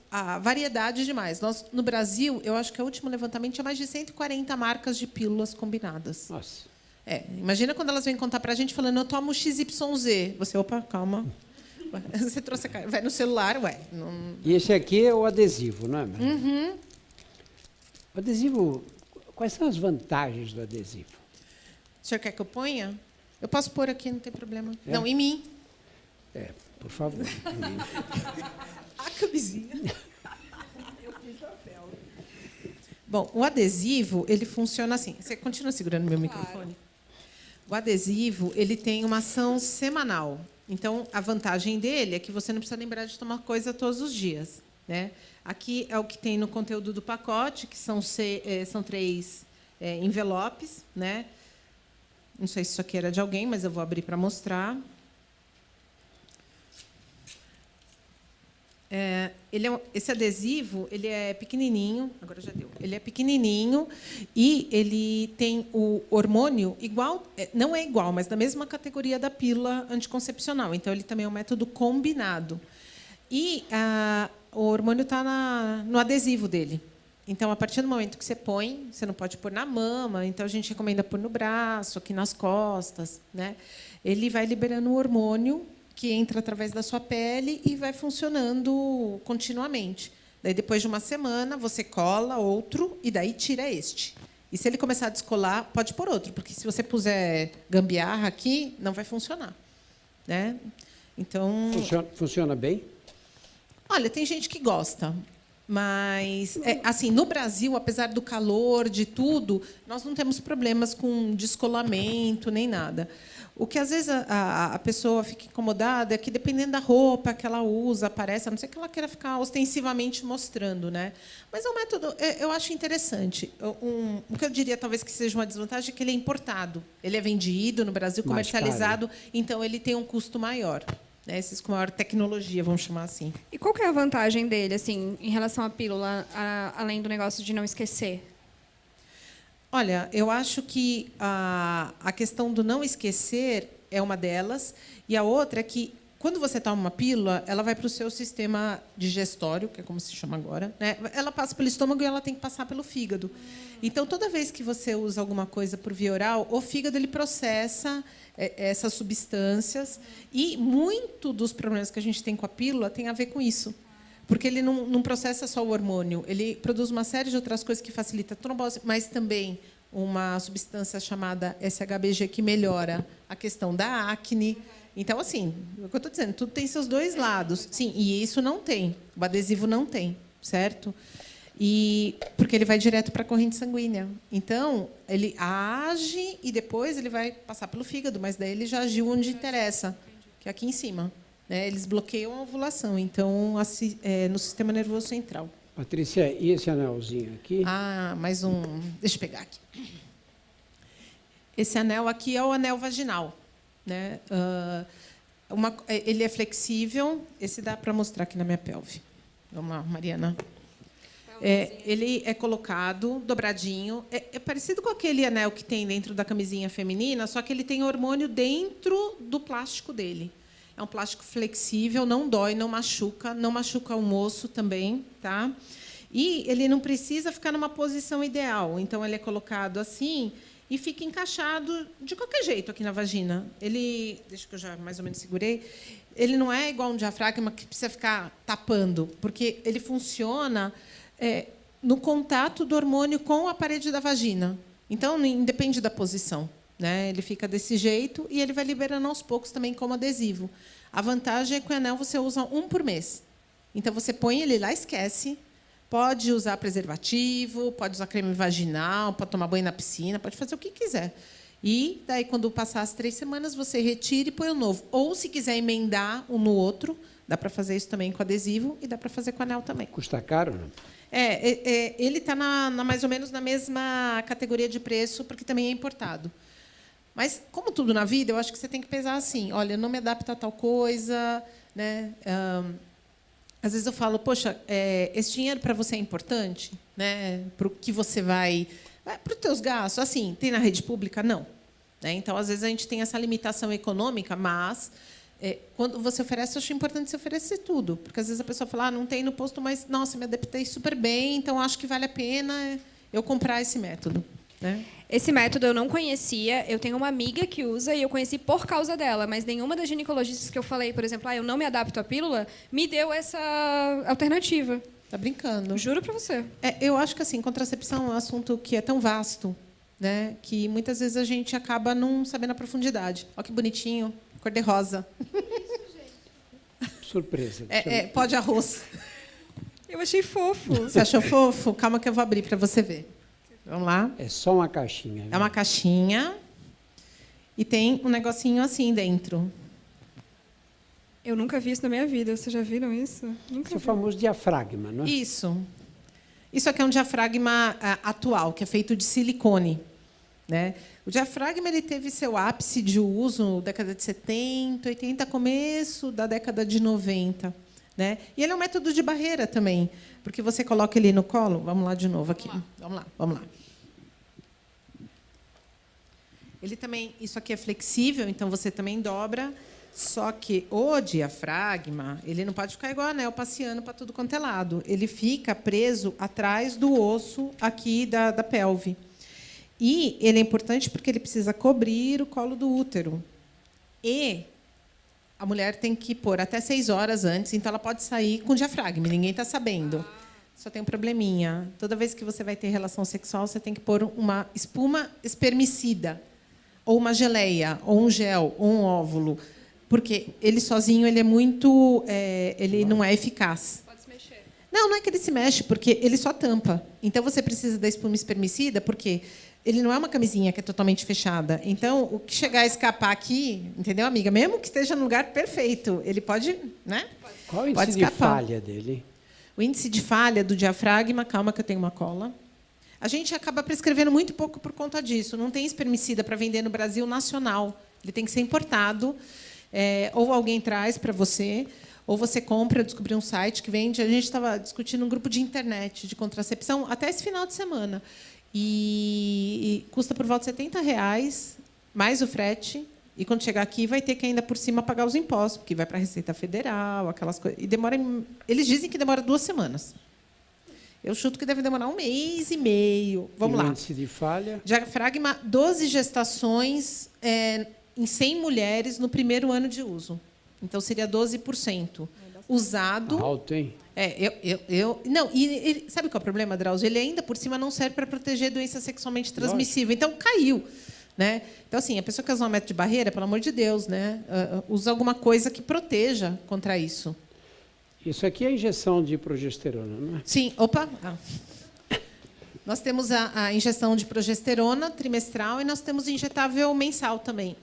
B: a variedade demais. Nós, no Brasil, eu acho que o último levantamento tinha mais de 140 marcas de pílulas combinadas.
A: Nossa.
B: Imagina quando elas vêm contar para a gente falando, eu tomo XYZ. Você, opa, calma. Você trouxe vai no celular, não...
A: E esse aqui é o adesivo, não é?
B: Uhum.
A: O adesivo, quais são as vantagens do adesivo?
B: O senhor quer que eu ponha? Eu posso pôr aqui, não tem problema.
A: É?
B: Não, em mim.
A: Por favor.
B: A camisinha. Eu fiz papel. Bom, o adesivo, ele funciona assim. Você continua segurando meu microfone? O adesivo, ele tem uma ação semanal. Então, a vantagem dele é que você não precisa lembrar de tomar coisa todos os dias, né? Aqui é o que tem no conteúdo do pacote, que são 3 envelopes, né? Não sei se isso aqui era de alguém, mas eu vou abrir para mostrar. Esse adesivo, ele é pequenininho, agora já deu. Ele é pequenininho e ele tem o hormônio igual, não é igual, mas da mesma categoria da pílula anticoncepcional. Então, ele também é um método combinado. E o hormônio está no adesivo dele. Então, a partir do momento que você põe, você não pode pôr na mama, então a gente recomenda pôr no braço, aqui nas costas, né? Ele vai liberando o hormônio que entra através da sua pele e vai funcionando continuamente. Daí, depois de uma semana, você cola outro e daí tira este. E se ele começar a descolar, pode pôr outro, porque se você puser gambiarra aqui, não vai funcionar, né? Então,
A: Funciona bem?
B: olha, tem gente que gosta, mas assim, no Brasil, apesar do calor, de tudo, nós não temos problemas com descolamento nem nada. O que, às vezes, a pessoa fica incomodada é que, dependendo da roupa que ela usa, aparece, a não ser que ela queira ficar ostensivamente mostrando, né? Mas é um método, eu acho interessante. O que eu diria, talvez, que seja uma desvantagem é que ele é importado. Ele é vendido no Brasil,
A: Mais
B: comercializado, então ele tem um custo maior. Né? Esses com maior tecnologia, vamos chamar assim.
C: E qual que é a vantagem dele, assim, em relação à pílula, além do negócio de não esquecer?
B: Olha, eu acho que a questão do não esquecer é uma delas, e a outra é que, quando você toma uma pílula, ela vai para o seu sistema digestório, que é como se chama agora, né? Ela passa pelo estômago e ela tem que passar pelo fígado. Então, toda vez que você usa alguma coisa por via oral, o fígado ele processa essas substâncias, e muito dos problemas que a gente tem com a pílula tem a ver com isso. Porque ele não processa só o hormônio, ele produz uma série de outras coisas que facilitam a trombose, mas também uma substância chamada SHBG que melhora a questão da acne. Então, assim, o que eu estou dizendo, tudo tem seus dois lados. Sim, e isso não tem, o adesivo não tem, certo? Porque ele vai direto para a corrente sanguínea. Então, ele age e depois ele vai passar pelo fígado, mas daí ele já agiu onde interessa, que é aqui em cima. Eles bloqueiam a ovulação, então, no sistema nervoso central.
A: Patrícia, e esse anelzinho aqui?
B: Mais um... Deixa eu pegar aqui. Esse anel aqui é o anel vaginal. Né? Ele é flexível. Esse dá para mostrar aqui na minha pelve. Vamos lá, Mariana. Ele é colocado dobradinho. É parecido com aquele anel que tem dentro da camisinha feminina, só que ele tem hormônio dentro do plástico dele. É um plástico flexível, não dói, não machuca o moço também, tá? E ele não precisa ficar numa posição ideal. Então, ele é colocado assim e fica encaixado de qualquer jeito aqui na vagina. Deixa que eu já mais ou menos segurei. Ele não é igual um diafragma que precisa ficar tapando, porque ele funciona no contato do hormônio com a parede da vagina. Então, independe da posição. Né? Ele fica desse jeito e ele vai liberando aos poucos também como adesivo. A vantagem é que o anel você usa 1 por mês. Então, você põe ele lá, esquece. Pode usar preservativo, pode usar creme vaginal, pode tomar banho na piscina, pode fazer o que quiser. E daí, quando passar as 3 semanas, você retira e põe o novo. Ou, se quiser emendar um no outro, Dá para fazer isso também com adesivo e dá para fazer com anel também.
A: Custa caro, não?
B: Ele está mais ou menos na mesma categoria de preço, porque também é importado. Mas, como tudo na vida, eu acho que você tem que pesar assim, olha, eu não me adapto a tal coisa, né? Às vezes eu falo, poxa, esse dinheiro para você é importante, né? Para o que você vai para os teus gastos. Assim, tem na rede pública? Não. Né? Então, às vezes, a gente tem essa limitação econômica, mas, quando você oferece, eu acho importante você oferecer tudo. Porque, às vezes, a pessoa fala, não tem no posto, mas, nossa, me adaptei super bem, então acho que vale a pena eu comprar esse método. Né?
C: Esse método eu não conhecia, eu tenho uma amiga que usa e eu conheci por causa dela, mas nenhuma das ginecologistas que eu falei, por exemplo, eu não me adapto à pílula, me deu essa alternativa.
B: Tá brincando.
C: Juro para você.
B: Eu acho que assim, contracepção é um assunto que é tão vasto, né, que muitas vezes a gente acaba não sabendo a profundidade. Olha que bonitinho, cor de rosa.
A: Surpresa.
B: Pó de arroz.
C: Eu achei fofo.
B: Você achou fofo? Calma que eu vou abrir para você ver. Vamos lá.
A: É só uma caixinha.
B: É uma caixinha e tem um negocinho assim dentro.
C: Eu nunca vi isso na minha vida. Vocês já viram isso? Nunca
A: Esse é o
C: vi.
A: famoso diafragma, não é?
B: Isso. Isso aqui é um diafragma atual, que é feito de silicone. Né? O diafragma ele teve seu ápice de uso na década de 70, 80, começo da década de 90. Né? E ele é um método de barreira também, porque você coloca ele no colo. Vamos lá de novo aqui. Vamos lá. Ele também, isso aqui é flexível, então você também dobra. Só que o diafragma, ele não pode ficar igual anel passeando para tudo quanto é lado. Ele fica preso atrás do osso aqui da pelve. E ele é importante porque ele precisa cobrir o colo do útero. E a mulher tem que pôr até 6 horas antes, então ela pode sair com diafragma, ninguém está sabendo. Só tem um probleminha. Toda vez que você vai ter relação sexual, você tem que pôr uma espuma espermicida, ou uma geleia, ou um gel, ou um óvulo, porque ele sozinho ele é muito, ele não é eficaz.
C: Pode se mexer.
B: Não é que ele se mexe, porque ele só tampa. Então você precisa da espuma espermicida, porque ele não é uma camisinha que é totalmente fechada. Então, o que chegar a escapar aqui, entendeu, amiga? Mesmo que esteja no lugar perfeito, ele pode, né?
A: Qual o índice
B: Pode
A: de
B: escapar.
A: falha dele?
B: O índice de falha do diafragma, calma que eu tenho uma cola. A gente acaba prescrevendo muito pouco por conta disso. Não tem espermicida para vender no Brasil nacional. Ele tem que ser importado. Ou alguém traz para você, ou você compra. Eu descobri um site que vende. A gente estava discutindo um grupo de internet de contracepção até esse final de semana. E custa por volta de R$70, mais o frete. E quando chegar aqui, vai ter que ainda por cima pagar os impostos, porque vai para a Receita Federal, aquelas coisas. E demora. Eles dizem que demora 2 semanas. Eu chuto que deve demorar 1 mês e meio. Vamos lá.
A: Índice de falha?
B: Diafragma, 12 gestações em 100 mulheres no primeiro ano de uso. Então, seria 12%. Usado.
A: Alto, hein?
B: Não, e sabe qual é o problema, Drauzio? Ele ainda, por cima, não serve para proteger doença sexualmente transmissível. Então, caiu. Né? Então, assim, a pessoa que usa um método de barreira, pelo amor de Deus, né? Usa alguma coisa que proteja contra isso.
A: Isso aqui é injeção de progesterona, não é?
B: Sim, opa. Nós temos a injeção de progesterona trimestral e nós temos injetável mensal também,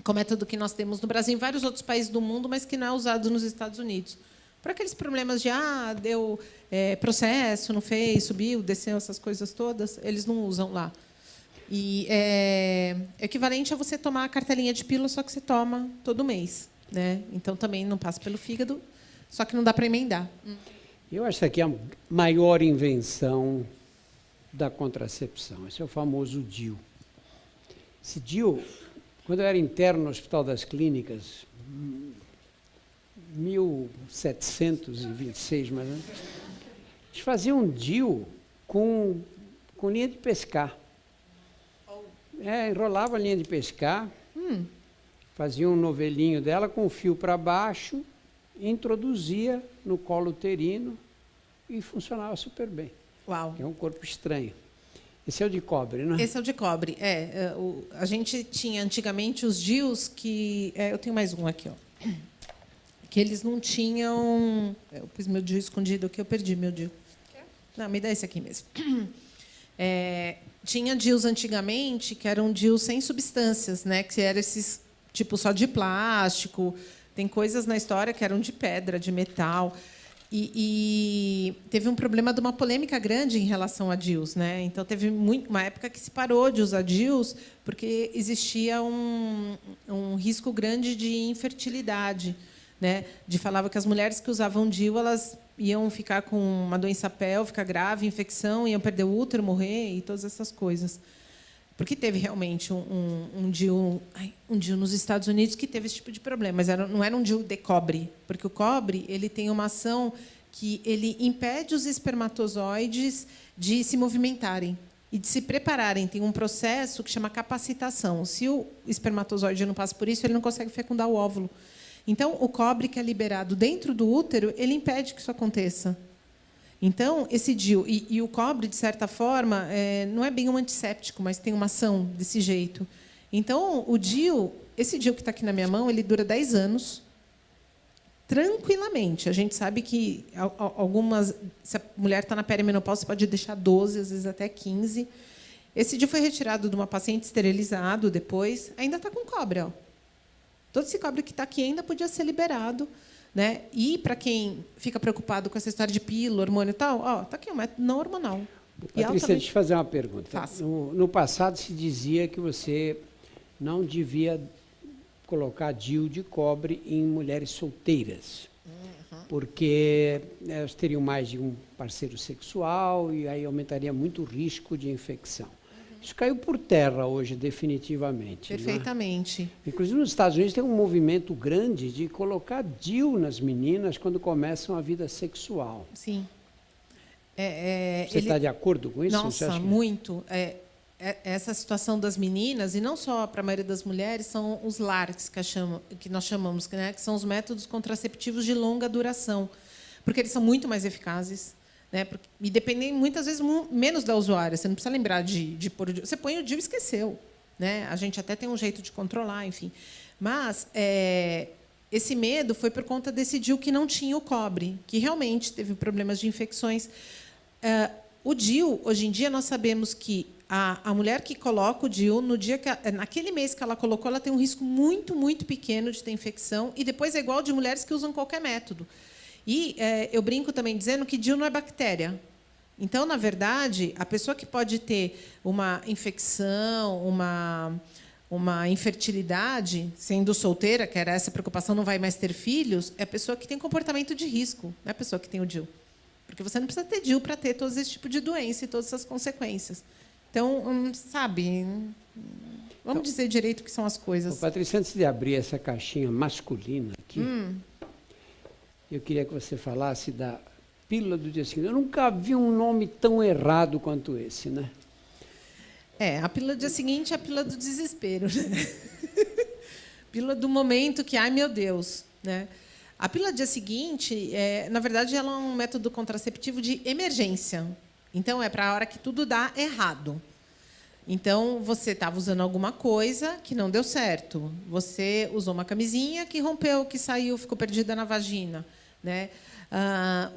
B: com método que nós temos no Brasil e em vários outros países do mundo, mas que não é usado nos Estados Unidos. Para aqueles problemas de deu processo, não fez, subiu, desceu, essas coisas todas, eles não usam lá. E é equivalente a você tomar a cartelinha de pílula, só que você toma todo mês. Né? Então, também não passa pelo fígado, só que não dá para emendar.
A: Eu acho que aqui é a maior invenção da contracepção. Esse é o famoso DIU. Esse DIU, quando eu era interno no Hospital das Clínicas, 1726, mais ou menos, eles faziam um DIU com linha de pescar. Enrolava a linha de pescar, fazia um novelinho dela com o fio para baixo, introduzia no colo uterino e funcionava super bem.
B: Uau.
A: É um corpo estranho. Esse é o de cobre, né?
B: Esse é o de cobre. A gente tinha antigamente os DIUs que... eu tenho mais um aqui, ó, que eles não tinham... Eu pus meu DIU escondido aqui, eu perdi meu DIU. Não, me dá esse aqui mesmo. Tinha DIUs antigamente que eram DIUs sem substâncias, né? Que eram esses tipo só de plástico, Tem coisas na história que eram de pedra, de metal. E teve um problema de uma polêmica grande em relação a DIUs, né? Então, teve uma época que se parou de usar DIUs porque existia um risco grande de infertilidade, né? Falava que as mulheres que usavam DIU, elas iam ficar com uma doença pélvica grave, infecção, iam perder o útero, morrer e todas essas coisas. Porque teve realmente um DIU nos Estados Unidos que teve esse tipo de problema, mas não era um DIU de cobre, porque o cobre ele tem uma ação que ele impede os espermatozoides de se movimentarem e de se prepararem. Tem um processo que chama capacitação. Se o espermatozoide não passa por isso, ele não consegue fecundar o óvulo. Então, o cobre que é liberado dentro do útero, ele impede que isso aconteça. Então, esse DIU... E o cobre, de certa forma, não é bem um antisséptico, mas tem uma ação desse jeito. Então, esse DIU que está aqui na minha mão, ele dura 10 anos, tranquilamente. A gente sabe que se a mulher está na perimenopausa, você pode deixar 12, às vezes até 15. Esse DIU foi retirado de uma paciente esterilizado depois. Ainda está com cobre. Ó. Todo esse cobre que está aqui ainda podia ser liberado. Né? E, para quem fica preocupado com essa história de pílula, hormônio e tal, está aqui um método não hormonal.
A: Patrícia, deixa eu te fazer uma pergunta. No passado, se dizia que você não devia colocar DIU de cobre em mulheres solteiras, porque elas teriam mais de um parceiro sexual e aí aumentaria muito o risco de infecção. Isso caiu por terra hoje, definitivamente.
B: Perfeitamente.
A: Né? Inclusive, nos Estados Unidos tem um movimento grande de colocar DIU nas meninas quando começam a vida sexual.
B: Sim.
A: Você está de acordo com isso?
B: Nossa, muito. Essa situação das meninas, e não só para a maioria das mulheres, são os LARCs, que nós chamamos, né? Que são os métodos contraceptivos de longa duração, porque eles são muito mais eficazes. Né? E dependem, muitas vezes, menos da usuária. Você não precisa lembrar de pôr o DIU. Você põe o DIU e esqueceu. Né? A gente até tem um jeito de controlar, enfim. Mas esse medo foi por conta desse DIU que não tinha o cobre, que realmente teve problemas de infecções. O DIU, hoje em dia, nós sabemos que a mulher que coloca o DIU, naquele mês que ela colocou, ela tem um risco muito, muito pequeno de ter infecção, e depois é igual de mulheres que usam qualquer método. E eu brinco também dizendo que DIU não é bactéria. Então, na verdade, a pessoa que pode ter uma infecção, uma infertilidade, sendo solteira, que era essa preocupação, não vai mais ter filhos, é a pessoa que tem comportamento de risco, não é a pessoa que tem o DIU. Porque você não precisa ter DIU para ter todo esse tipo de doença e todas essas consequências. Então, sabe, vamos dizer direito o que são as coisas.
A: Patrícia, antes de abrir essa caixinha masculina aqui, eu queria que você falasse da pílula do dia seguinte. Eu nunca vi um nome tão errado quanto esse, né?
B: A pílula do dia seguinte é a pílula do desespero. Né? Pílula do momento que, ai, meu Deus. Né? A pílula do dia seguinte, na verdade, ela é um método contraceptivo de emergência. Então, é para a hora que tudo dá errado. Então, você estava usando alguma coisa que não deu certo. Você usou uma camisinha que rompeu, que saiu, ficou perdida na vagina. Né?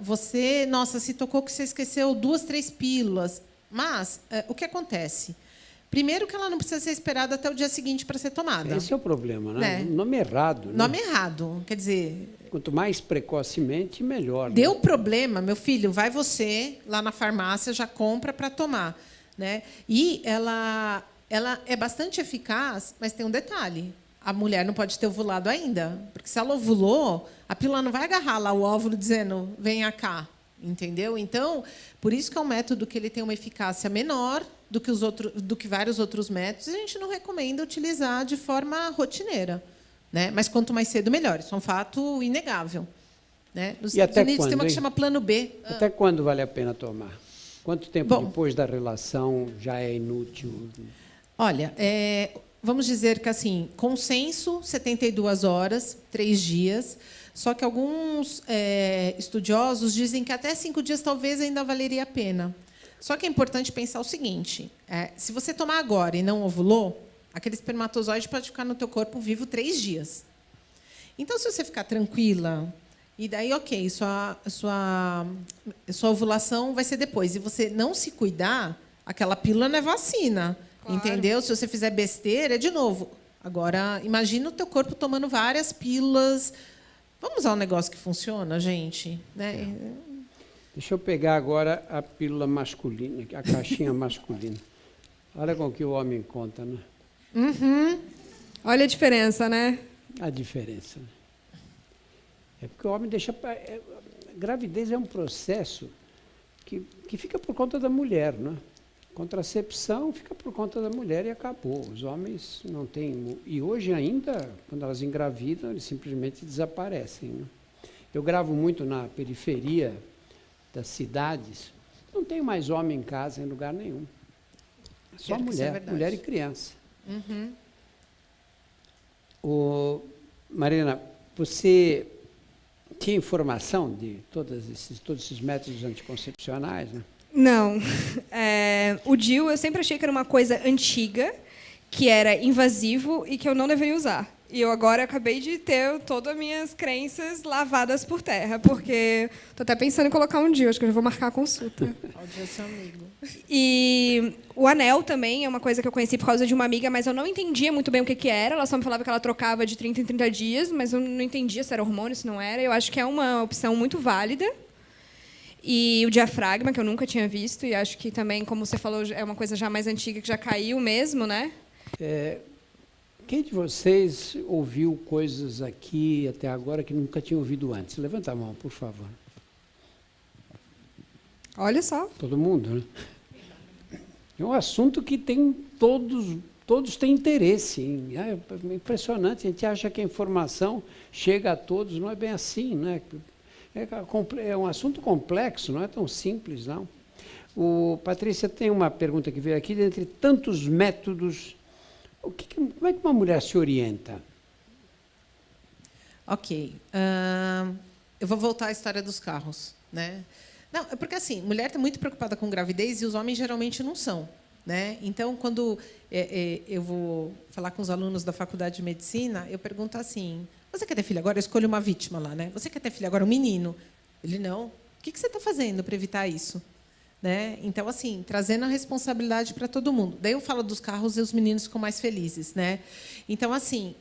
B: Você, se tocou que você esqueceu 2, 3 pílulas. Mas, o que acontece? Primeiro que ela não precisa ser esperada até o dia seguinte para ser tomada.
A: Esse é o problema, né? Nome errado. Né?
B: Nome errado. Quer dizer...
A: Quanto mais precocemente, melhor.
B: Deu
A: né?
B: problema, meu filho, vai você lá na farmácia, já compra para tomar. Né? E ela é bastante eficaz, mas tem um detalhe. A mulher não pode ter ovulado ainda. Porque se ela ovulou, a pílula não vai agarrar lá o óvulo dizendo, venha cá. Entendeu? Então, por isso que é um método que ele tem uma eficácia menor do que vários outros métodos. A gente não recomenda utilizar de forma rotineira. Né? Mas quanto mais cedo, melhor. Isso é um fato inegável. Né? Nos Estados Unidos tem uma que chama Plano B.
A: Até quando vale a pena tomar? Quanto tempo depois da relação já é inútil?
B: Olha, vamos dizer que, assim, consenso, 72 horas, 3 dias. Só que alguns estudiosos dizem que até 5 dias talvez ainda valeria a pena. Só que é importante pensar o seguinte, se você tomar agora e não ovulou, aquele espermatozoide pode ficar no teu corpo vivo 3 dias. Então, se você ficar tranquila, e daí, ok, sua ovulação vai ser depois, e você não se cuidar, aquela pílula não é vacina, claro. Entendeu? Se você fizer besteira, de novo, Agora, imagina o teu corpo tomando várias pílulas. Vamos usar um negócio que funciona, gente? Né?
A: Deixa eu pegar agora a pílula masculina, a caixinha masculina. Olha com que o homem conta, né?
B: Uhum.
C: Olha a diferença, né?
A: A diferença. Né? É porque o homem deixa... gravidez é um processo que fica por conta da mulher, né? Contracepção fica por conta da mulher e acabou. Os homens não têm... E hoje ainda, quando elas engravidam, eles simplesmente desaparecem. Né? Eu gravo muito na periferia das cidades. Não tem mais homem em casa em lugar nenhum. Só mulher, mulher e criança. Uhum. Marina, você tinha informação de todos esses métodos anticoncepcionais, né?
C: Não. O DIU eu sempre achei que era uma coisa antiga, que era invasivo e que eu não deveria usar. E eu agora acabei de ter todas as minhas crenças lavadas por terra, porque estou até pensando em colocar um DIU, acho que eu já vou marcar a consulta.
B: Pode ser amigo.
C: E o anel também é uma coisa que eu conheci por causa de uma amiga, mas eu não entendia muito bem o que era. Ela só me falava que ela trocava de 30 em 30 dias, mas eu não entendia se era hormônio, se não era. Eu acho que é uma opção muito válida. E o diafragma, que eu nunca tinha visto, e acho que também, como você falou, é uma coisa já mais antiga, que já caiu mesmo, né?
A: Quem de vocês ouviu coisas aqui até agora que nunca tinha ouvido antes? Levanta a mão, por favor.
C: Olha só.
A: Todo mundo, né? É um assunto que tem todos têm interesse. É impressionante, a gente acha que a informação chega a todos, não é bem assim, né? É um assunto complexo, não é tão simples, não. Patrícia, tem uma pergunta que veio aqui, dentre tantos métodos, como é que uma mulher se orienta?
B: Ok. Eu vou voltar à história dos carros, né? Não, é porque assim, mulher está muito preocupada com gravidez e os homens geralmente não são, né? Então, quando eu vou falar com os alunos da faculdade de medicina, eu pergunto assim: você quer ter filho agora? Eu escolho uma vítima lá, né? Você quer ter filho agora, um menino? Ele não. O que você está fazendo para evitar isso? Né? Então, assim, trazendo a responsabilidade para todo mundo. Daí eu falo dos carros e os meninos ficam mais felizes, né? Então, assim,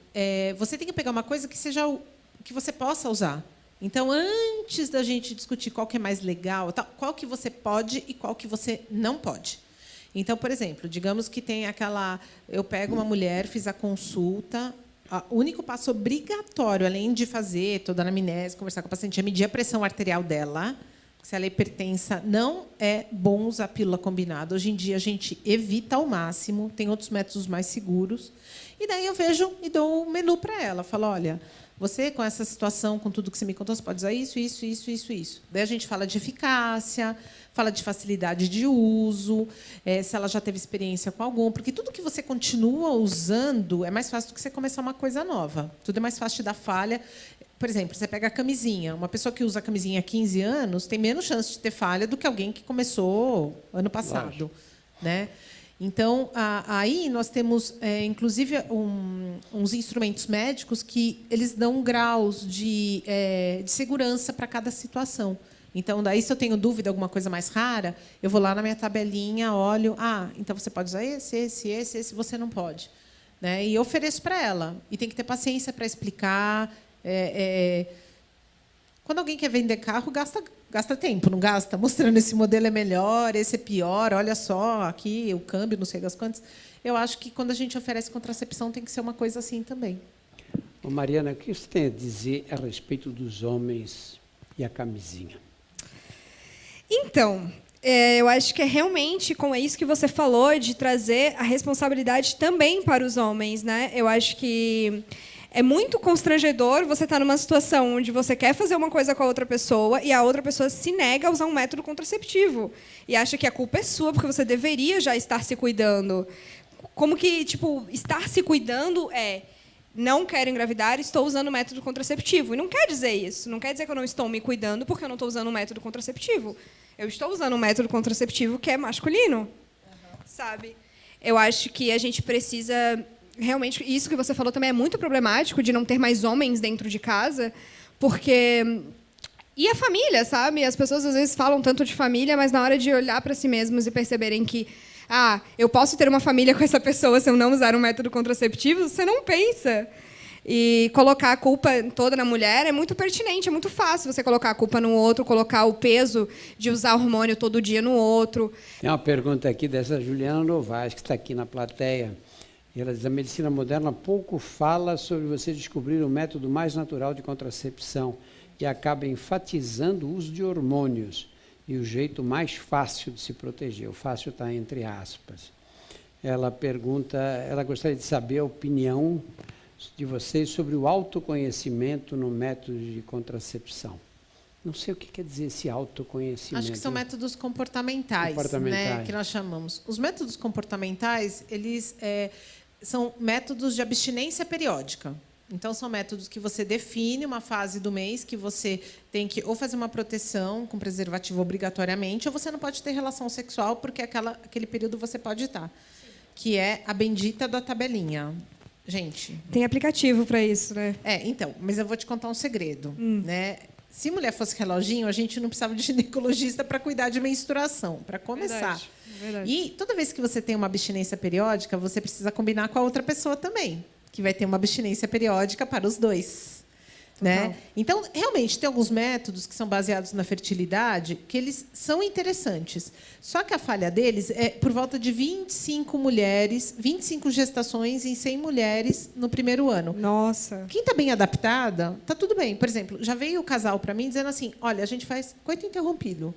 B: você tem que pegar uma coisa que seja que você possa usar. Então, antes da gente discutir qual que é mais legal, qual que você pode e qual que você não pode. Então, por exemplo, digamos que tem aquela... Eu pego uma mulher, fiz a consulta, o único passo obrigatório, além de fazer toda a anamnese, conversar com a paciente, é medir a pressão arterial dela. Se ela é hipertensa, não é bom usar pílula combinada. Hoje em dia, a gente evita ao máximo, tem outros métodos mais seguros. E daí eu vejo e dou um menu para ela. Falo, olha, você, com essa situação, com tudo que você me contou, você pode usar isso, isso, isso, isso, isso. Daí a gente fala de eficácia, fala de facilidade de uso, se ela já teve experiência com algum. Porque tudo que você continua usando é mais fácil do que você começar uma coisa nova. Tudo é mais fácil de dar falha. Por exemplo, você pega a camisinha. Uma pessoa que usa a camisinha há 15 anos tem menos chance de ter falha do que alguém que começou ano passado. Né? Então, aí nós temos, inclusive, uns instrumentos médicos que eles dão graus de segurança para cada situação. Então, daí, se eu tenho dúvida, alguma coisa mais rara, eu vou lá na minha tabelinha, olho, então você pode usar esse você não pode. Né? E eu ofereço para ela. E tem que ter paciência para explicar. Quando alguém quer vender carro, gasta tempo, não gasta? Mostrando esse modelo é melhor, esse é pior, olha só, aqui o câmbio, não sei das quantas. Eu acho que, quando a gente oferece contracepção, tem que ser uma coisa assim também.
A: Ô, Mariana, o que você tem a dizer a respeito dos homens e a camisinha?
C: Então, eu acho que é realmente com isso que você falou, de trazer a responsabilidade também para os homens, né? Eu acho que é muito constrangedor você estar numa situação onde você quer fazer uma coisa com a outra pessoa e a outra pessoa se nega a usar um método contraceptivo e acha que a culpa é sua porque você deveria já estar se cuidando. Como que, tipo, estar se cuidando não quero engravidar, estou usando o método contraceptivo. E não quer dizer isso. Não quer dizer que eu não estou me cuidando porque eu não estou usando um método contraceptivo. Eu estou usando um método contraceptivo que é masculino. Sabe? Eu acho que a gente precisa... Realmente, isso que você falou também é muito problemático, de não ter mais homens dentro de casa, porque... E a família, sabe? As pessoas, às vezes, falam tanto de família, mas na hora de olhar para si mesmos e perceberem que eu posso ter uma família com essa pessoa se eu não usar um método contraceptivo? Você não pensa. E colocar a culpa toda na mulher é muito pertinente, é muito fácil você colocar a culpa no outro, colocar o peso de usar hormônio todo dia no outro.
A: Tem uma pergunta aqui dessa Juliana Novaes, que está aqui na plateia. E ela diz: a medicina moderna pouco fala sobre você descobrir o método mais natural de contracepção e acaba enfatizando o uso de hormônios e o jeito mais fácil de se proteger. O fácil está entre aspas. Ela pergunta, ela gostaria de saber a opinião de vocês sobre o autoconhecimento no método de contracepção. Não sei o que quer dizer esse autoconhecimento.
B: Acho que são métodos comportamentais, né, que nós chamamos. Os métodos comportamentais, eles são métodos de abstinência periódica. Então, são métodos que você define uma fase do mês que você tem que ou fazer uma proteção com preservativo obrigatoriamente, ou você não pode ter relação sexual, porque aquele período você pode estar. Que é a bendita da tabelinha. Gente...
C: Tem aplicativo para isso, né?
B: Então, mas eu vou te contar um segredo. Né? Se mulher fosse reloginho, a gente não precisava de ginecologista para cuidar de menstruação, para começar.
C: Verdade.
B: E toda vez que você tem uma abstinência periódica, você precisa combinar com a outra pessoa também, que vai ter uma abstinência periódica para os dois. Né? Então, realmente, tem alguns métodos que são baseados na fertilidade que eles são interessantes. Só que a falha deles é por volta de 25 mulheres, 25 gestações em 100 mulheres no primeiro ano.
C: Nossa.
B: Quem está bem adaptada, está tudo bem. Por exemplo, já veio o casal para mim dizendo assim: olha, a gente faz coito interrompido.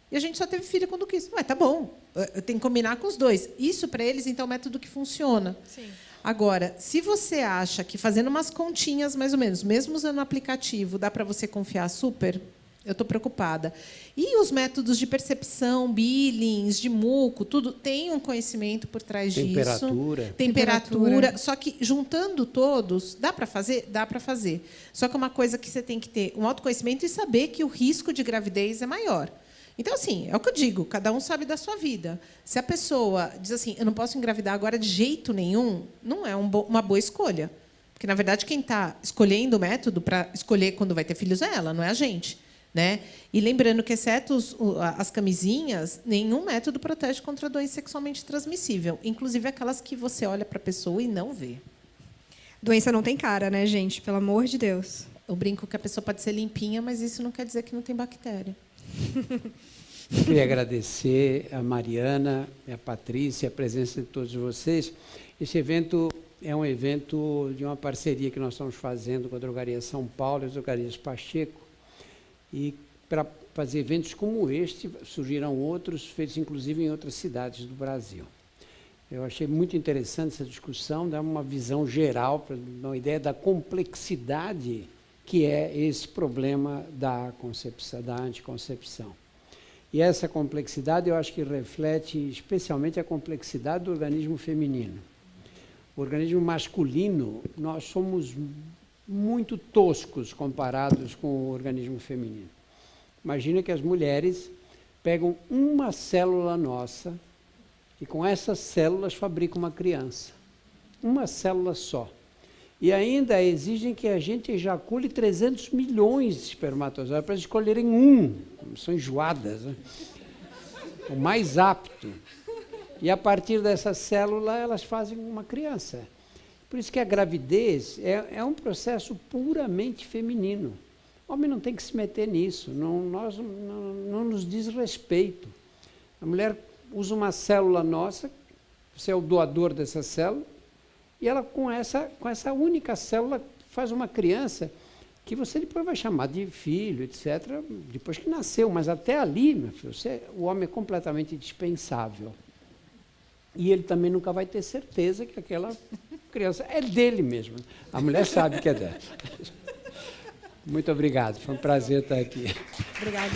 B: E a gente só teve filho quando quis. Ué, tá bom. Eu tenho que combinar com os dois. Isso, para eles, então, é um método que funciona.
C: Sim.
B: Agora, se você acha que fazendo umas continhas, mais ou menos, mesmo usando o aplicativo, dá para você confiar super, eu estou preocupada. E os métodos de percepção, billings, de muco, tudo, tem um conhecimento por trás disso. Temperatura. Só que, juntando todos, dá para fazer? Dá para fazer. Só que é uma coisa que você tem que ter um autoconhecimento e saber que o risco de gravidez é maior. Então, assim, é o que eu digo, cada um sabe da sua vida. Se a pessoa diz assim, eu não posso engravidar agora de jeito nenhum, não é uma boa escolha. Porque, na verdade, quem está escolhendo o método para escolher quando vai ter filhos é ela, não é a gente. Né? E lembrando que, exceto as camisinhas, nenhum método protege contra a doença sexualmente transmissível, inclusive aquelas que você olha para a pessoa e não vê.
C: Doença não tem cara, né, gente? Pelo amor de Deus.
B: Eu brinco que a pessoa pode ser limpinha, mas isso não quer dizer que não tem bactéria.
A: Queria agradecer a Mariana, a Patrícia, a presença de todos vocês. Esse evento é um evento de uma parceria que nós estamos fazendo com a Drogaria São Paulo e as Drogarias Pacheco. E para fazer eventos como este, surgiram outros, feitos inclusive em outras cidades do Brasil. Eu achei muito interessante essa discussão, dá uma visão geral, para uma ideia da complexidade que é esse problema da concepção, da anticoncepção. E essa complexidade, eu acho que reflete especialmente a complexidade do organismo feminino. O organismo masculino, nós somos muito toscos comparados com o organismo feminino. Imagina que as mulheres pegam uma célula nossa e com essas células fabricam uma criança. Uma célula só. E ainda exigem que a gente ejacule 300 milhões de espermatozoides para escolherem um. São enjoadas, né? O mais apto. E a partir dessa célula elas fazem uma criança. Por isso que a gravidez é um processo puramente feminino. O homem não tem que se meter nisso, não nos diz respeito. A mulher usa uma célula nossa, você é o doador dessa célula, e ela, com essa única célula, faz uma criança que você depois vai chamar de filho, etc., depois que nasceu. Mas até ali, meu filho, o homem é completamente dispensável. E ele também nunca vai ter certeza que aquela criança é dele mesmo. A mulher sabe que é dela. Muito obrigado, foi um prazer estar aqui.
B: Obrigada.